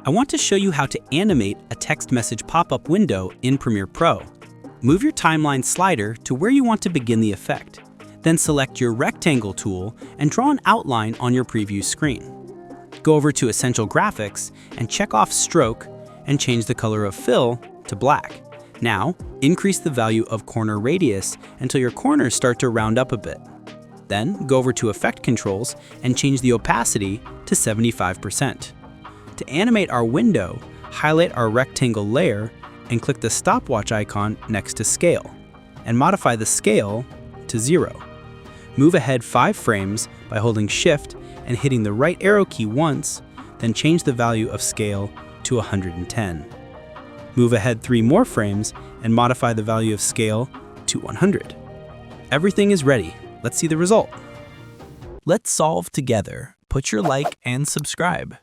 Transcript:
I want to show you how to animate a text message pop-up window in Premiere Pro. Move your timeline slider to where you want to begin the effect. Then select your rectangle tool and draw an outline on your preview screen. Go over to Essential Graphics and check off Stroke and change the color of fill to black. Now, increase the value of corner radius until your corners start to round up a bit. Then, go over to Effect Controls and change the opacity to 75%. To animate our window, highlight our rectangle layer and click the stopwatch icon next to Scale, and modify the scale to 0. Move ahead 5 frames by holding Shift and hitting the right arrow key once, then change the value of scale to 110. Move ahead 3 more frames and modify the value of scale to 100. Everything is ready. Let's see the result. Let's solve together. Put your like and subscribe.